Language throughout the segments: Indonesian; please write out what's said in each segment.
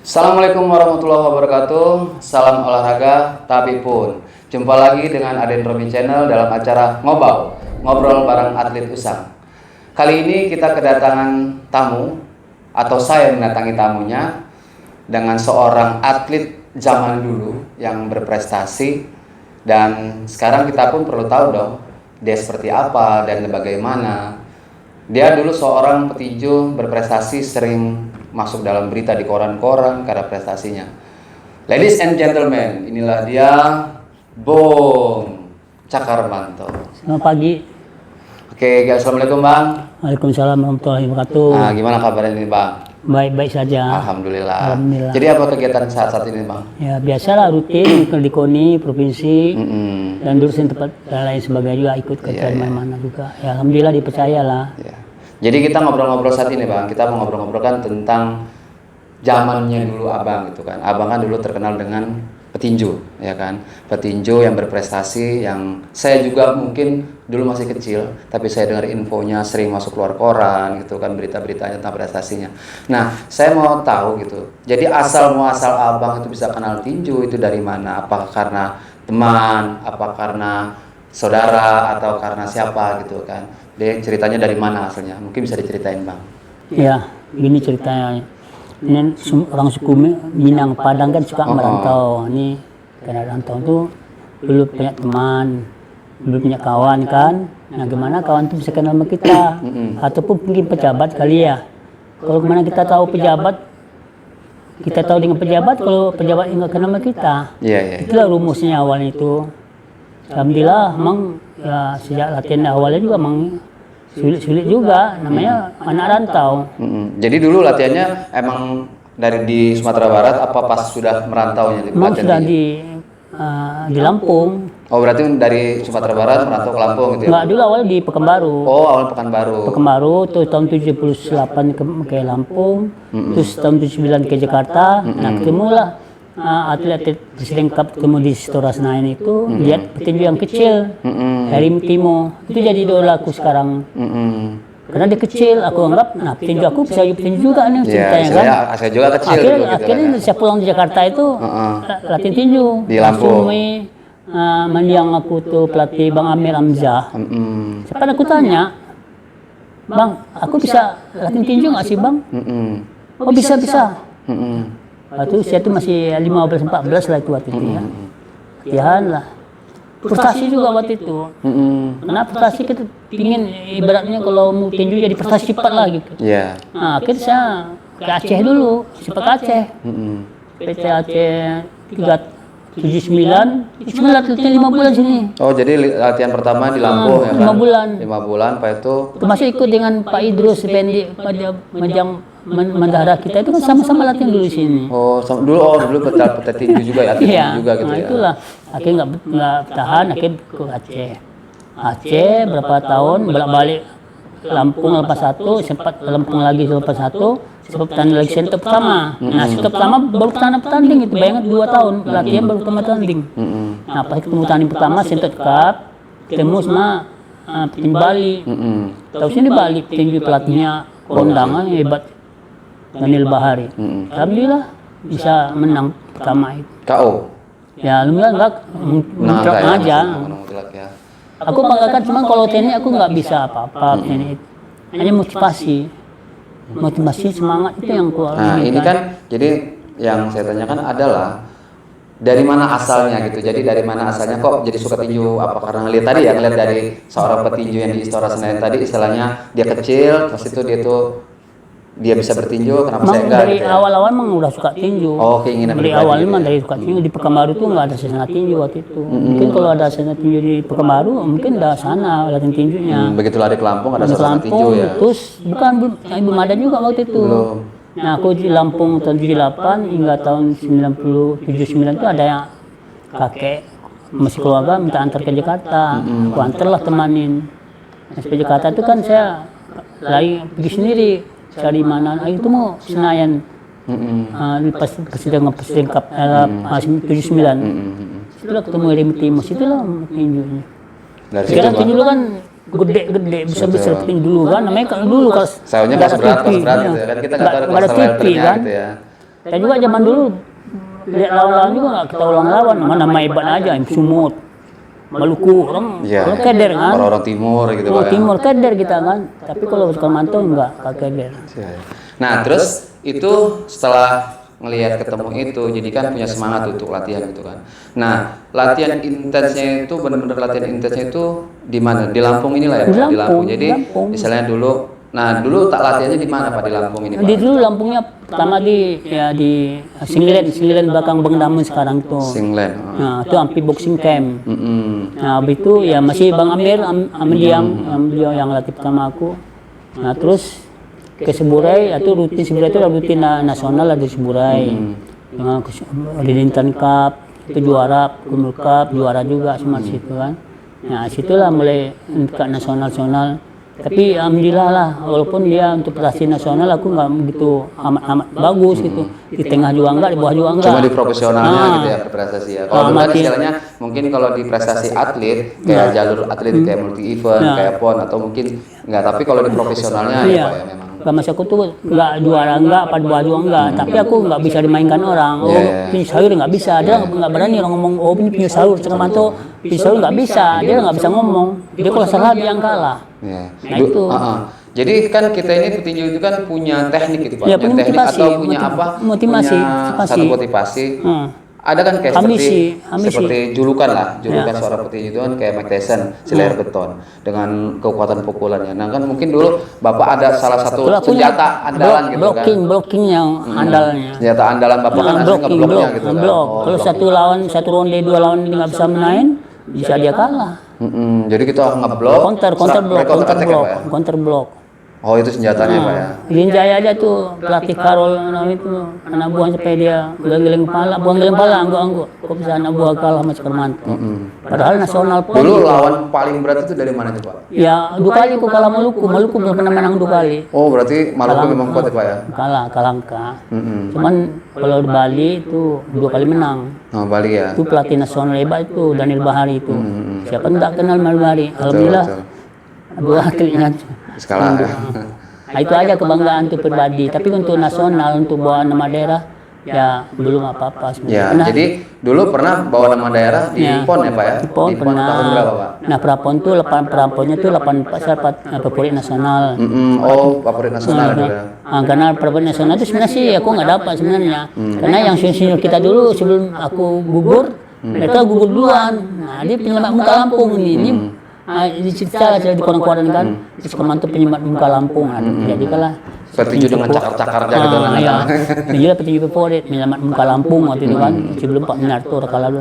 Assalamualaikum warahmatullahi wabarakatuh. Salam olahraga, tapi pun. Jumpa lagi dengan Aden Robi Channel dalam acara Ngobau, ngobrol bareng atlet usang. Kali ini kita kedatangan tamu, atau saya mendatangi tamunya, dengan seorang atlet zaman dulu yang berprestasi. Dan sekarang kita pun perlu tahu dong, dia seperti apa dan bagaimana. Dia dulu seorang petinju berprestasi, sering masuk dalam berita di koran-koran karena prestasinya. Ladies and gentlemen, inilah dia Bung Cakarmanto. Selamat pagi. Oke, assalamualaikum Bang. Waalaikumsalam warahmatullahi wabarakatuh. Nah, gimana kabarnya ini Bang? Baik-baik saja. Alhamdulillah. Alhamdulillah. Jadi apa kegiatan saat ini Bang? Ya biasalah rutin di KONI provinsi dan jurusan tempat dan lain sebagainya juga ikut ke mana-mana juga. Ya alhamdulillah dipercaya lah. Ya. Jadi kita ngobrol-ngobrol saat ini Bang. Kita mau ngobrol-ngobrolkan tentang zamannya dulu Abang gitu kan. Abang kan dulu terkenal dengan petinju, ya kan? Petinju yang berprestasi, yang saya juga mungkin dulu masih kecil, tapi saya dengar infonya sering masuk keluar koran gitu kan, berita-beritanya tentang prestasinya. Nah, saya mau tahu gitu. Jadi asal muasal Abang itu bisa kenal tinju itu dari mana? Apakah karena teman, apa karena saudara, atau karena siapa gitu kan? Dia ceritanya dari mana asalnya? Mungkin bisa diceritain Bang. Ya, gini ceritanya. Ini orang suku Minang Padang kan suka merantau. Ini karena rantau tuh dulu punya teman, dulu punya kawan kan. Nah gimana kawan tuh bisa kenal sama kita, ataupun mungkin pejabat kali ya. Kalau kemana kita tahu pejabat, kita tahu dengan pejabat. Kalau pejabat nggak kenal sama kita, itulah rumusnya awalnya itu. Alhamdulillah, emang ya sejak latihan awalnya juga emang sulit-sulit juga, namanya anak rantau. Jadi dulu latihannya emang dari di Sumatera Barat apa pas sudah merantaunya? Memang sudah di Lampung. Oh berarti dari Sumatera Barat merantau ke Lampung gitu ya? Enggak, dulu awal di Pekanbaru. Oh awal Pekanbaru. Pekanbaru tuh tahun 78 ke Lampung, terus tahun 79 ke Jakarta. Nah ketemulah atlet-atlet Presiden Cup ketemu di Istora Senayan itu, lihat petinju yang kecil, Herim Timo, itu jadi idolaku sekarang. Karena dia kecil, aku anggap, nah petinju aku bisa petinju juga nih ceritanya kan. Saya juga kecil. Akhirnya saya pulang di Jakarta itu latihan tinju. Di Lampung. Mendiang aku tuh pelatih Bang Amir Hamzah. Siapa aku tanya, Bang, aku bisa latihan tinju nggak sih Bang? Oh bisa. Waktu usia itu masih 15-14 lah itu waktu itu ya. Latihan lah. Prestasi juga waktu itu. Karena prestasi kita pingin ibaratnya kalau mau tinju jadi prestasi cepat lah gitu. Nah akhirnya saya ke Aceh dulu, sempat ke Aceh. PT Aceh 379, cuma latihan 5 bulan sini. Oh jadi latihan pertama di Lampung ya kan? 5 bulan, Pak itu. Termasuk ikut dengan Pak Idrus Effendi, Mendahara kita itu kan sama-sama latihan dulu sini. Oh, dulu petinju tinju juga ya, tinju juga gitu nah ya. Itulah, akhirnya nggak tahan, akhirnya ke Aceh. Aceh berapa tahun bolak-balik Lampung lepas satu, sempat Lampung lagi lepas satu, sempat pertanding lagi sentep pertama. Nah sentep pertama baru pertanding itu, bayangkan 2 tahun latihan baru pertama tanding. Nah pas ketemu tanding pertama sentep cup, ketemu sama petinju Bali. Tahu sini Bali petinju pelatihnya kondangan hebat. Daniel Bahari. Alhamdulillah bisa menang pertama itu. KO? Ya alhamdulillah enggak aja. Aku banggakan, cuma kalau teknik aku nggak bisa apa-apa teknik. Hanya motivasi, semangat itu yang keluar. Nah ini kan, jadi yang saya tanyakan adalah dari mana asalnya gitu. Jadi dari mana asalnya kok jadi suka tinju? Apa karena ngeliat tadi ya, ngeliat dari seorang petinju yang di Istora Senayan tadi, istilahnya dia kecil, terus itu dia bisa bertinju, kenapa saya enggak? Dari gitu ya? awal-awal memang udah suka tinju. Oh, keinginan dari pribadi awal gitu memang ya? dari suka tinju. Di Pekanbaru tuh nggak ada sesana tinju waktu itu. Mungkin kalau ada sesana tinju di Pekanbaru, mungkin udah sana latihan tinjunya. Begitu lari ke Lampung ada Di sesana tinju ya? Terus belum ada juga waktu itu. Belum. Nah aku di Lampung tahun 78 hingga tahun 79 itu ada yang kakek masih keluarga minta antar ke Jakarta. Aku antar lah temanin. Nah, sampai Jakarta itu kan saya lari pergi sendiri. Cari mana, itu mau Senayan. Pas Presiden Cup 79. Setelah ketemu Herim Timo, situlah tinjunya. Sekarang tinju dulu kan gede-gede, besar-besar tinju dulu kan, namanya kalau dulu kalau sayunya kelas berat gitu ya kan, kita nggak tahu kelas levelnya gitu ya. Kita juga zaman dulu lihat lawan-lawan juga nggak kita ulang lawan, nama hebat aja, Sumut, Maluku, orang keder kan. Orang timur gitu Pak. Timur keder kita kan, tapi kalau Sukamantau enggak keder. Nah terus itu setelah ngelihat ketemu itu, jadi kan punya semangat untuk latihan gitu kan. Nah latihan intensnya itu benar-benar latihan intensnya itu di mana? Di Lampung inilah ya Pak, di Lampung. Jadi misalnya dulu, nah dulu tak latihannya di mana Pak di Lampung ini Pak? Di dulu Lampungnya pertama di Singlen belakang Bang Damun sekarang tuh. Singlen. Nah itu ampi boxing camp. Nah habis itu ya masih Bang Amir, beliau yang latih pertama aku. Nah terus ke Seburai, itu rutin Seburai itu rutin nasional ada di Seburai. Di Lintan Cup itu juara, Kumul Cup juara juga semua situ kan. Nah situlah mulai ke nasional. Tapi alhamdulillah lah, walaupun dia untuk prestasi nasional aku nggak begitu amat bagus gitu. Di tengah juga enggak, di bawah juga enggak. Cuma di profesionalnya gitu ya prestasi ya. Kalau kan istilahnya mungkin kalau di prestasi atlet kayak jalur atlet kayak multi event, kayak PON atau mungkin enggak, tapi kalau di profesionalnya ya Pak ya memang. Mas aku tuh nggak juara enggak, apa dua juga enggak, tapi aku nggak bisa dimainkan orang. Punya sayur nggak bisa, dia nggak berani orang ngomong ini punya sayur, Sukamantau punya sayur nggak bisa, dia nggak bisa ngomong. Dia kalau salah dia yang kalah. Nah itu. Jadi kan kita ini petinju itu kan punya teknik gitu Pak, ya, punya teknik atau punya apa? Motivasi. Punya satu motivasi. Ada kan kayak seperti julukan seorang petinju itu kan kayak Mike Tyson, si layar beton dengan kekuatan pukulannya. Nah kan mungkin dulu Bapak ada salah satu senjata andalan gitu kan. Blocking yang andalnya. Senjata andalan Bapak kan asli ngebloknya gitu kan. Kalau satu ronde dua lawan nggak bisa main, bisa dia kalah. Jadi kita ngeblok, counter block. Oh itu senjatanya Pak ya? Linjaya aja tuh pelatih Karol itu anak buah sampai dia geleng kepala, angguk. Kok bisa anak buah kalah sama Sukamantau? Padahal nasional pun. Dulu lawan paling berat itu dari mana tuh Pak? Ya 2 kali aku kalah Maluku belum pernah menang 2 kali. Oh berarti Maluku memang kuat ya Pak ya? Kalah angka. Cuman kalau di Bali itu 2 kali menang. Oh Bali ya? Itu pelatih nasional hebat itu Daniel Bahari itu. Siapa tidak kenal Bahari? Alhamdulillah. 2 atletnya. Skala ya. Nah, itu aja kebanggaan untuk pribadi. Tapi untuk nasional, untuk bawa nama daerah, ya belum apa-apa sebenarnya. Ya, jadi dulu pernah bawa nama daerah di PON ya Pak ya? Di PON pernah. Tahun berapa Pak? Nah prapon tuh praponnya tuh 84 favorit nasional. Favorit nasional juga. Karena favorit nasional itu sebenarnya sih aku nggak dapat sebenarnya. Karena yang senior kita dulu sebelum aku gugur, mereka gugur duluan. Nah dia penyelamat muka Lampung ini. Di cerita di koran-koran kan, Sukamantau penyelamat muka Lampung. Jadi kalah. Petinju dengan cakar-cakar gitu kan. Iya. Dia petinju favorit penyelamat muka Lampung waktu itu kan. Sebelum Pak Minarto kalah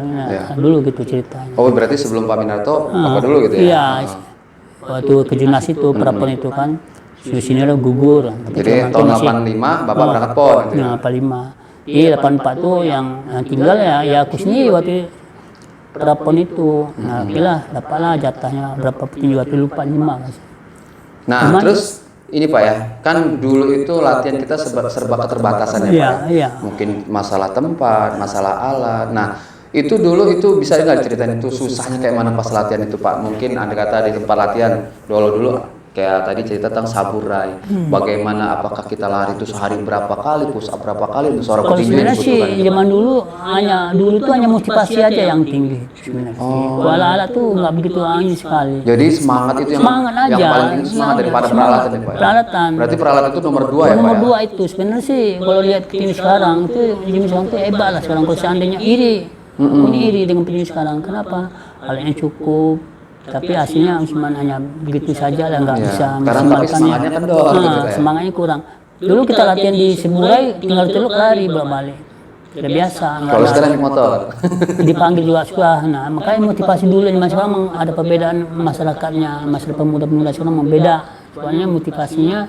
dulu gitu ceritanya. Oh berarti sebelum Pak Minarto apa dulu gitu ya? Iya. Waktu ke Junas itu prapon itu kan, senior gugur. Jadi tahun 85 Bapak berangkat PON gitu ya? 85. Iya 84 tuh yang tinggal ya aku sendiri waktu prapon itu. Nah dapatlah jatahnya berapa petinju waktu lupa 5 kan. Nah terus ini Pak ya, kan dulu itu latihan kita serba keterbatasan ya Pak ya? Mungkin masalah tempat, masalah alat. Nah itu dulu itu bisa nggak ceritain itu susahnya kayak mana pas latihan itu Pak? Mungkin Anda kata di tempat latihan dulu kayak tadi cerita tentang saburai. Bagaimana apakah kita lari itu sehari berapa kali, push up berapa kali untuk seorang petinju yang dibutuhkan? Sih zaman dulu tuh hanya motivasi aja yang tinggi sebenarnya. Alat-alat tuh nggak begitu angin sekali. Jadi semangat itu yang paling tinggi, semangat daripada peralatan ya Pak ya? Peralatan. Berarti peralatan itu nomor 2 ya Pak ya? Nomor 2 itu sebenarnya sih kalau lihat petinju sekarang itu sekarang tuh hebat lah sekarang. Kalau seandainya iri, aku ini iri dengan petinju sekarang. Kenapa? Alatnya cukup. Tapi hasilnya cuma hanya begitu saja lah, nggak bisa semangatnya kendor gitu ya. Semangatnya kurang. Dulu kita latihan di Seburai tinggal teluk lari bolak-balik. Udah biasa. Kalau sekarang di motor dipanggil juga sudah. Nah makanya motivasi dulu zaman sekarang ada perbedaan masyarakatnya, masyarakat pemuda-pemuda sekarang membeda. Soalnya motivasinya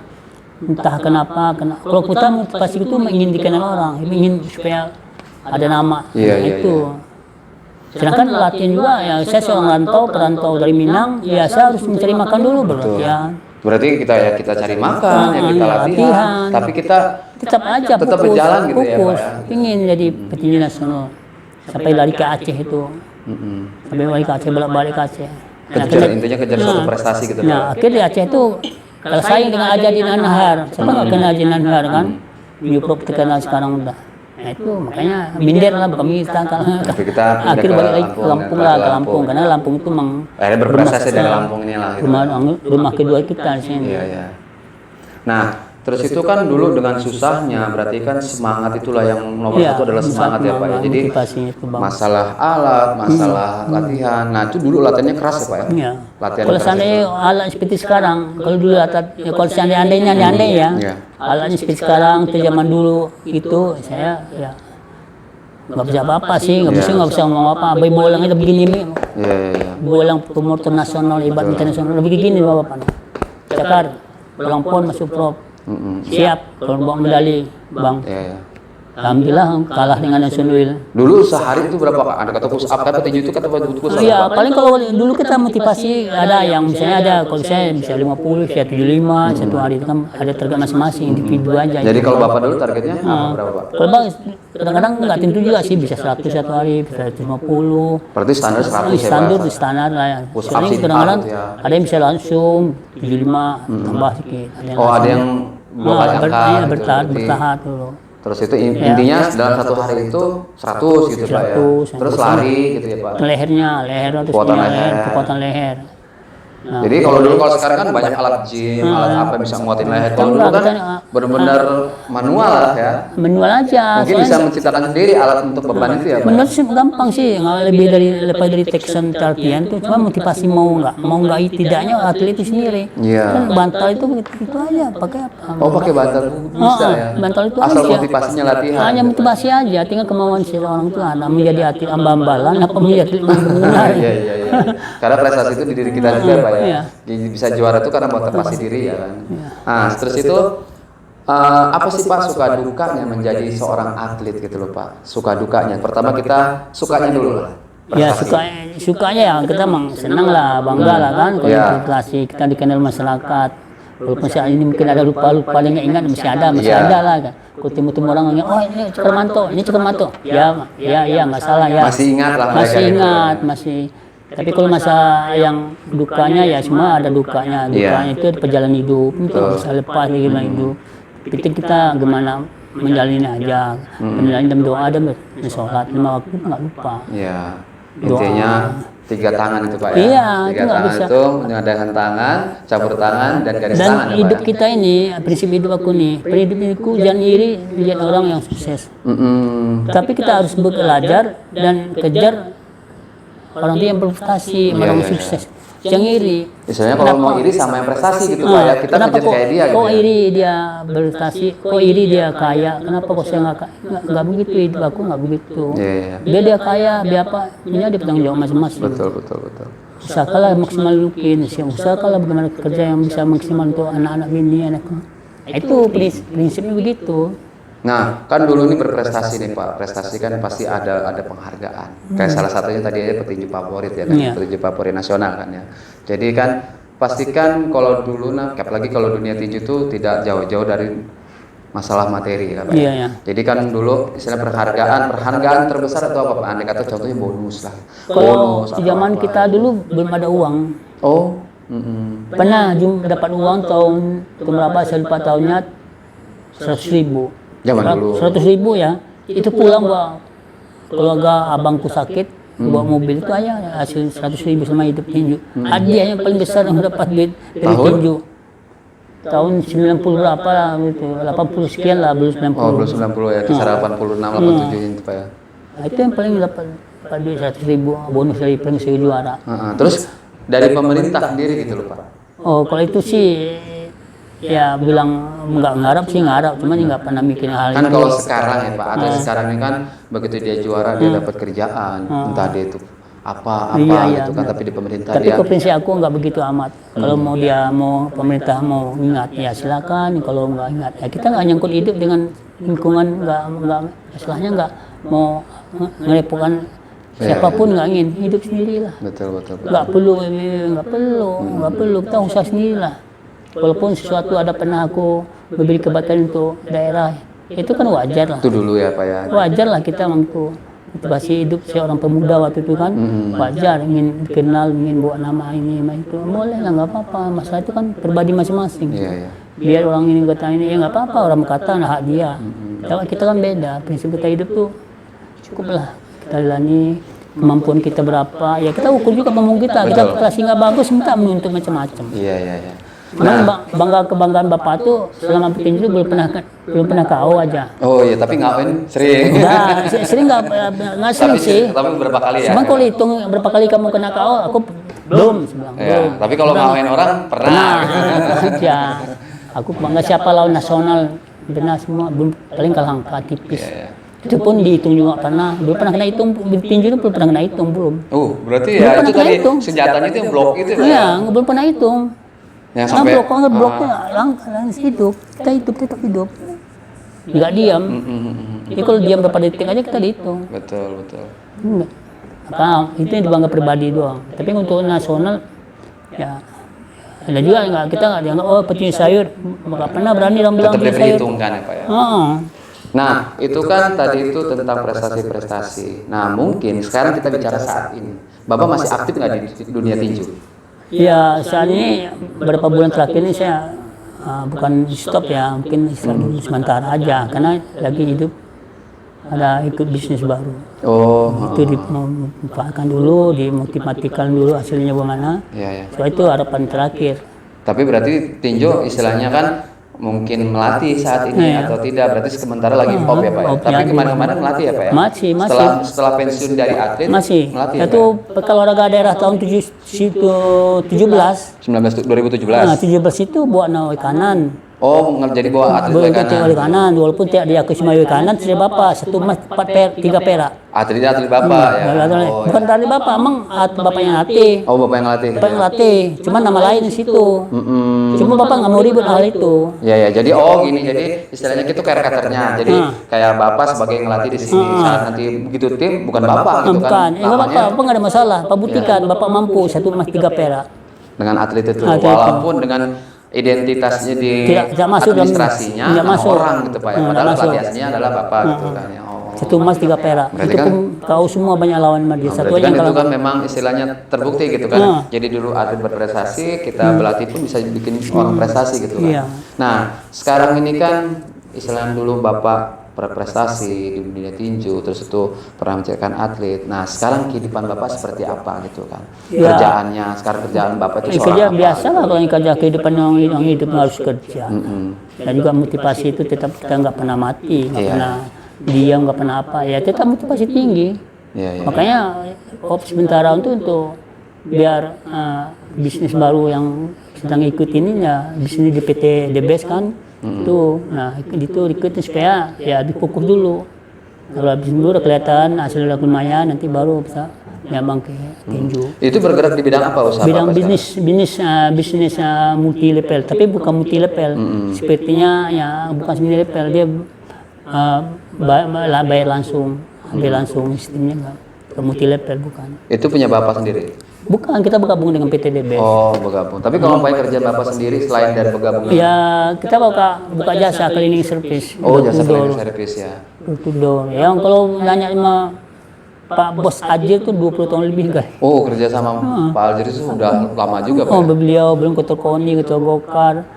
entah kenapa. Kalau kita motivasi itu ingin dikenal orang, ingin supaya ada nama. Itu. Sedangkan latihan juga ya saya seorang perantau dari Minang, ya saya harus mencari makan dulu berlatihan. Berarti kita cari makan, kita latihan, tapi kita tetap berjalan gitu ya Pak ya. Ingin jadi petinju nasional sampai lari ke Aceh itu. Sampai lari ke Aceh, bolak-balik ke Aceh. Intinya kejar suatu prestasi gitu. Nah, akhirnya di Aceh itu kalau saya dengan Ajadin Anhar, siapa nggak kenal Ajadin Anhar kan? New Prop terkenal sekarang udah. Nah, itu makanya minder lah kami Tapi kita pindah akhirnya ke balik lagi ke Lampung lah, ke Lampung karena Lampung itu memang akhirnya berprestasi dari Lampung ini lah. Gitu. Rumah kedua kita di sini. Iya, iya. Nah, terus itu kan dulu dengan susahnya, berarti kan semangat itulah yang nomor satu adalah semangat ya Pak ya. Jadi masalah alat, masalah latihan. Nah itu dulu latihannya keras ya Pak ya. Iya. Latihan kalau keras seandainya alat seperti sekarang, kalau dulu kalau seandainya ya, alatnya seperti sekarang, itu zaman dulu itu saya ya nggak bisa apa-apa sih, nggak bisa ngomong apa. Bayi bolang itu begini nih. Iya. Bolang pemotor nasional, ibarat internasional, begini Bapak. Cakar, bolang pon masuk pro. Siap kalau bawa medali Bang. Iya. Alhamdulillah kalah dengan nasional. Dulu sehari itu berapa Kak? Ada kata push up, kata tinju itu kata push up. Iya, paling kalau dulu kita motivasi ada yang misalnya ada kalau saya bisa 50, saya 75 satu hari itu kan ada target masing-masing individu aja. Jadi kalau Bapak dulu targetnya berapa Pak? Kalau Bang kadang-kadang nggak tentu juga sih, bisa 100 satu hari, bisa 150. Berarti standar 100 ya Standar Pak? di standar lah ya. Push up Soalnya kadang-kadang ada yang bisa langsung 75 tambah sedikit. Ada yang dua kali angkat bertahap dulu. Terus itu intinya dalam satu hari itu 100 gitu Pak ya. Terus lari gitu ya Pak. Leher terus kekuatan leher. Nah, jadi kalau dulu kalau sekarang kan banyak alat gym, alat apa bisa nguatin leher. Kalau dulu kan benar-benar manual lah ya. Manual aja. Mungkin bisa menciptakan sendiri alat untuk beban itu ya Pak. Benar sih gampang sih, lepas dari tekstur latihan itu cuma motivasi mau nggak tidaknya atlet itu sendiri. Iya. Kan bantal itu begitu aja, pakai apa? Oh pakai bantal bisa ya. Bantal itu asal aja. Motivasinya latihan. Hanya motivasi aja, tinggal kemauan seorang itu ada menjadi atlet amba-ambalan apa menjadi atlet benar. Iya. Karena prestasi itu di diri kita juga Pak ya. Bisa juara itu karena motivasi diri ya kan. Nah terus itu apa sih Pak suka dukanya menjadi seorang atlet gitu loh Pak? Suka dukanya. Pertama kita sukanya dulu lah. Ya sukanya ya kita emang senang lah, bangga lah kan kalau prestasi kita dikenal masyarakat. Walaupun saat ini mungkin ada lupa yang ingat masih ada lah kan. Ketemu orang yang ini Cekermanto. Ya nggak salah ya. Masih ingat lah. Masih. Tapi kalau masa yang dukanya ya semua ada dukanya. Dukanya itu perjalanan hidup, itu bisa lepas gimana hidup. Kita gimana menjalani aja, menjalani dalam doa dan sholat 5 waktu nggak lupa. Iya, intinya 3 tangan itu Pak ya. Iya, 3 tangan itu mengadakan tangan, campur tangan dan garis tangan. Dan hidup kita ini, prinsip hidup aku nih, prinsip hidupku jangan iri lihat orang yang sukses. Tapi kita harus belajar dan kejar orang dia yang berprestasi, orang sukses. Jangan iri. Misalnya kalau mau iri sama yang prestasi gitu Pak ya, kita ngejar kayak dia gitu. Kok iri dia berprestasi, kok iri dia kaya, kenapa kok saya nggak begitu, hidup aku nggak begitu. Dia kaya, dia apa, ini dia bertanggung jawab masing-masing. Betul. Usahakanlah maksimal mungkin, usahakanlah bagaimana kerja yang bisa maksimal untuk anak-anak ini, anakku. Itu prinsipnya begitu. Nah, kan dulu ini berprestasi nih Pak. Prestasi kan pasti ada penghargaan. Kayak salah satunya tadi aja petinju favorit ya kan, petinju favorit nasional kan ya. Jadi kan pastikan kalau dulu apalagi kalau dunia tinju itu tidak jauh-jauh dari masalah materi ya Pak. Iya. Jadi kan dulu istilah penghargaan terbesar itu apa Pak? Andai kata contohnya bonus lah. Kalau zaman kita dulu belum ada uang. Oh. Pernah dapat uang tahun berapa saya lupa tahunnya 100.000. Zaman dulu 100.000 ya, itu pulang bawa keluarga abangku sakit, bawa mobil itu aja hasil 100.000 sama hidup tinju. Hadiah yang paling besar yang dapat duit dari tinju tahun 90 berapa lah itu, 80 sekian lah, belum 90. Oh belum 90 ya, kisar 86, 87 itu Pak ya. Nah, itu yang paling dapat duit 100.000 bonus dari peringkat juara. Terus dari pemerintah sendiri gitu loh Pak? Oh kalau itu sih ya bilang nggak ngarap, cuma nggak pernah mikir hal kan itu. Kalau sekarang ya Pak, atlet sekarang ini kan begitu dia juara dia dapat kerjaan, entah dia itu apa gitu kan, tapi di pemerintah tapi prinsip aku nggak begitu amat. Kalau pemerintah mau ingat ya silakan, kalau nggak ingat ya kita nggak nyangkut hidup dengan lingkungan, nggak istilahnya nggak mau ngerepotkan siapapun, nggak ingin hidup sendirilah. Betul. Nggak perlu kita usaha sendirilah. Walaupun sesuatu ada pernah aku memberi kebaikan untuk daerah, itu kan wajar lah. Itu dulu ya Pak ya. Wajar lah kita mampu motivasi hidup seorang pemuda waktu itu kan, wajar ingin dikenal, ingin bawa nama ini, itu boleh lah, nggak apa-apa. Masalah itu kan pribadi masing-masing. Biar orang ini kata ini ya nggak apa-apa, orang berkata hak dia. Kita kan beda, prinsip kita hidup tuh cukuplah kita jalani kemampuan kita berapa, ya kita ukur juga kemampuan kita. Kita prestasi nggak bagus, minta menuntut macam-macam. Iya. Cuman kebanggaan bapak tuh selama petinju belum pernah KO aja. Oh iya, tapi ngawin sering. Nah, sering nggak sering sih. Tapi beberapa kali ya. Cuman kalau hitung berapa kali kamu kena KO, aku belum. Ya, tapi kalau ngawin orang pernah. Aja. Aku bangga siapa lawan nasional benar semua, belum paling kalah angka tipis. Iya. Itu pun dihitung juga belum pernah kena hitung, tinju itu belum pernah kena hitung belum. Berarti Belum ya pernah itu kena tadi hitung. senjatanya itu yang blok itu ya. Iya, belum pernah hitung. Yang sampai bloknya langsung hidup, kita tetap hidup. Nggak diam. Jadi kalau diam berapa detik aja kita dihitung. Betul. Enggak. Nah, itu yang dibangga pribadi doang. Tapi untuk nasional, ya ada juga kita nggak dianggap petinju sayur. Nggak pernah berani orang bilang tetap petinju sayur. diperhitungkan ya Pak ya. Nah, itu kan tadi itu tentang prestasi-prestasi. Nah, mungkin sekarang kita bicara saat ini. Bapak masih aktif nggak di dunia tinju? ya saat ini beberapa bulan terakhir ini saya bukan stop ya, mungkin dulu sementara aja karena lagi hidup ada ikut bisnis baru. Itu dimanfaatkan dulu, dimotivasikan dulu hasilnya bagaimana. Soal itu harapan terakhir. Tapi berarti tinju istilahnya kan mungkin melatih saat ini atau tidak, berarti sementara lagi off ya Pak ya? Tapi kemarin-kemarin melatih ya Pak ya? Masih. Setelah pensiun dari atlet masih melatih itu ya, bekal olahraga daerah tahun 2017 nah 17 itu buat naik kanan. Jadi bawa atlet kanan walaupun tidak diakui sebagai kanan sudah bapak 1 emas 3 perak. Atlet bapak ya. Bukan dari bapak, emang bapak yang latih. Bapak yang latih. Bapak yang latih, cuman nama lain di situ. Cuma bapak nggak mau ribut hal itu. Ya jadi gini, jadi istilahnya itu karakternya. Jadi kayak bapak sebagai ngelatih di sini saat nanti begitu tim bukan bapak gitu kan. Bukan, bapak nggak ada masalah. Pak buktikan bapak mampu 1 emas 3 perak. Dengan atlet itu, walaupun dengan identitasnya di administrasinya orang gitu Pak ya, padahal pelatihnya adalah bapak gitu kan ya. 1 emas 3 perak. Berarti itu kan kau semua banyak lawan sama dia. Satu aja itu kan memang istilahnya terbukti gitu kan. Jadi dulu atlet berprestasi, kita berlatih pun bisa bikin orang prestasi gitu kan. Nah, sekarang ini kan istilahnya dulu bapak berprestasi di dunia tinju, terus itu pernah menjadikan atlet. Nah, sekarang kehidupan bapak seperti apa gitu kan? Kerjaannya, sekarang kerjaan bapak itu kerja biasa lah kalau kerja kehidupan yang hidup harus kerja. Dan juga motivasi itu tetap kita nggak pernah mati, nggak pernah diam, nggak pernah apa. Ya tetap motivasi tinggi. Makanya sementara untuk biar bisnis baru yang sedang ikut ini ya bisnis di PT DBS kan. Itu ikutin supaya ya difokus dulu. Kalau habis dulu udah kelihatan hasilnya lumayan, nanti baru bisa nyambang ke tinju. Itu bergerak di bidang apa usaha? Bidang bisnis multi level, tapi bukan multi level. Sepertinya ya bukan multi level, dia bayar langsung, ambil langsung sistemnya nggak multi level bukan. Itu punya bapak sendiri? Bukan, kita bergabung dengan PT DBS. Bergabung. Tapi kalau kerja bapak sendiri selain dari bergabung? Ya, kita buka jasa cleaning service. Jasa cleaning service ya. Yang kalau nanya sama Pak Bos Ajir tuh 20 tahun lebih kan. Kerja sama Pak Ajir itu sudah lama juga Pak. Beliau belum ketua KONI, ketua Golkar,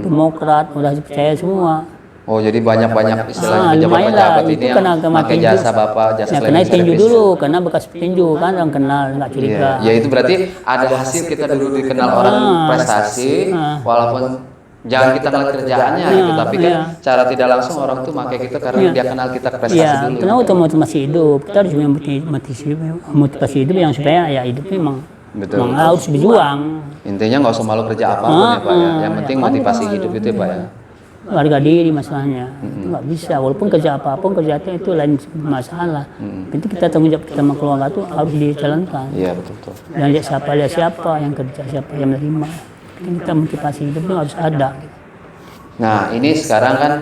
Demokrat, udah percaya semua. Jadi banyak istilahnya pejabat-pejabat ini yang pakai jasa bapak, jasa cleaning service. Tinju dulu, karena bekas petinju kan orang kenal, nggak curiga. Ya itu berarti ada hasil kita dulu dikenal orang prestasi, walaupun jangan kita ngeliat kerjaannya gitu, tapi kan cara tidak langsung orang tuh pakai kita karena dia kenal kita prestasi dulu. Karena untuk motivasi hidup, kita harus motivasi hidup yang supaya ya hidup memang harus berjuang. Intinya nggak usah malu kerja apapun ya Pak ya, yang penting motivasi hidup itu ya Pak ya. Harga diri masalahnya itu nggak bisa, walaupun kerja apapun kerjanya itu lain masalah. Penting kita tanggung jawab kita sama keluarga itu harus dijalankan. Iya betul. Dan lihat siapa yang kerja, siapa yang menerima. Kita motivasi hidup itu harus ada. Nah ini sekarang kan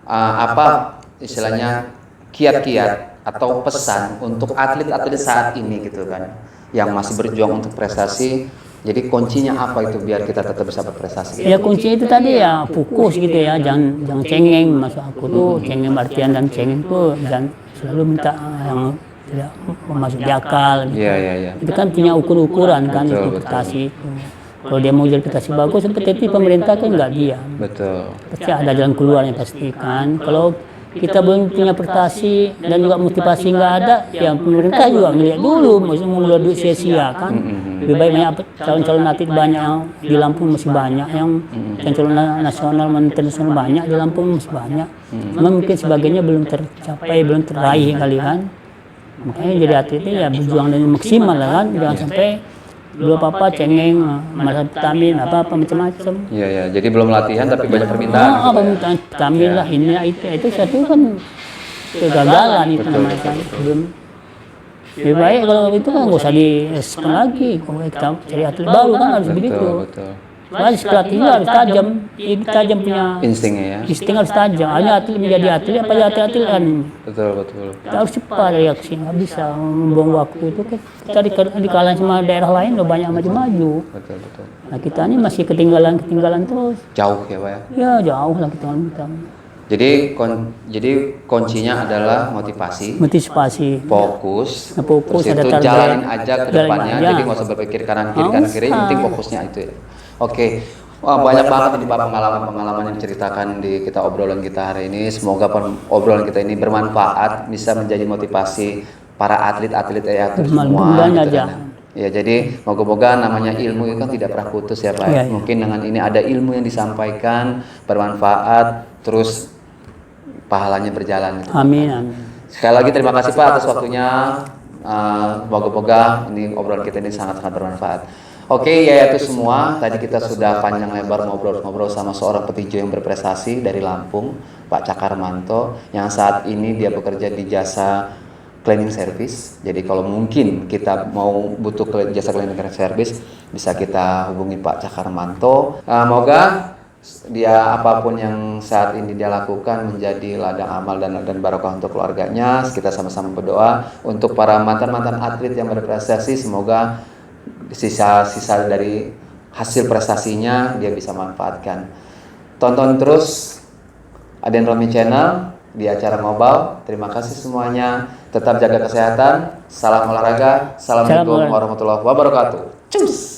apa istilahnya kiat-kiat atau pesan untuk atlet-atlet saat ini gitu kan, yang masih berjuang untuk prestasi. Jadi kuncinya apa itu biar kita tetap bisa berprestasi? Ya kuncinya itu tadi ya fokus gitu ya, jangan cengeng. Maksud aku tuh cengeng artian dan cengeng tuh dan selalu minta yang tidak masuk di akal. Gitu. Iya. Itu kan punya ukur-ukuran kan prestasi itu. Kalau dia mau jadi prestasi bagus seperti itu pemerintah kan nggak diam. Betul. Pasti ada jalan keluarnya pasti kan. Kalau kita belum punya prestasi dan juga motivasi nggak ada, ya pemerintah juga ngeliat dulu, mau ngeluar duit sia-sia kan. Lebih baik banyak calon-calon atlet banyak yang di Lampung masih banyak, yang calon nasional dan internasional banyak di Lampung masih banyak. Cuma mungkin sebagainya belum tercapai, belum teraih kali kan. Makanya jadi atletnya ya berjuang dengan maksimal lah kan, jangan sampai dulu apa-apa cengeng, malah vitamin apa-apa macam-macam. Iya ya, jadi belum latihan tapi banyak permintaan. Gitu ya. Permintaan vitamin lah ini itu satu kan kegagalan itu namanya kan. Belum. Lebih baik kalau itu kan nggak usah di-respon lagi, kalau kita cari atlet baru kan harus begitu. Betul. Soalnya pelatihnya harus tajam punya Instingnya ya. insting harus tajam. Hanya atlet menjadi atlet apa atlet kan. Betul. Kita harus cepat reaksi, nggak bisa membuang waktu itu. Kita dikalahin sama daerah lain udah banyak maju-maju. Betul. Nah kita ini masih ketinggalan terus. Jauh ya Pak ya. Ya jauh lah kita. Jadi kuncinya adalah motivasi, fokus, Fokus, terus ada itu target. jalanin aja ke Jalanin depannya. aja. Jadi nggak usah berpikir kanan kiri, yang penting fokusnya itu ya. Oke. Wah, banyak banget ini Pak pengalaman yang diceritakan di kita obrolan kita hari ini. Semoga obrolan kita ini bermanfaat, bisa menjadi motivasi para atlet-atlet semua. Gitu kan. Ya, jadi moga-moga namanya ilmu itu kan tidak pernah putus ya Pak. Ya. Mungkin dengan ini ada ilmu yang disampaikan bermanfaat, terus pahalanya berjalan. Gitu. Amin. Sekali lagi terima kasih Pak atas waktunya. Moga-moga ini obrolan kita ini sangat-sangat bermanfaat. Oke, ya itu semua. Tadi kita sudah panjang lebar ngobrol-ngobrol sama seorang petinju yang berprestasi dari Lampung, Pak Cakarmanto, yang saat ini dia bekerja di jasa cleaning service. Jadi kalau mungkin kita mau butuh jasa cleaning service, bisa kita hubungi Pak Cakarmanto. Moga dia apapun yang saat ini dia lakukan menjadi ladang amal dan barokah untuk keluarganya. Kita sama-sama berdoa untuk para mantan-mantan atlet yang berprestasi, semoga sisa-sisa dari hasil prestasinya dia bisa manfaatkan. Tonton terus Aden Romi Channel di acara Ngobau. Terima kasih semuanya. Tetap jaga kesehatan. Salam olahraga. Assalamualaikum warahmatullahi wabarakatuh. Cus.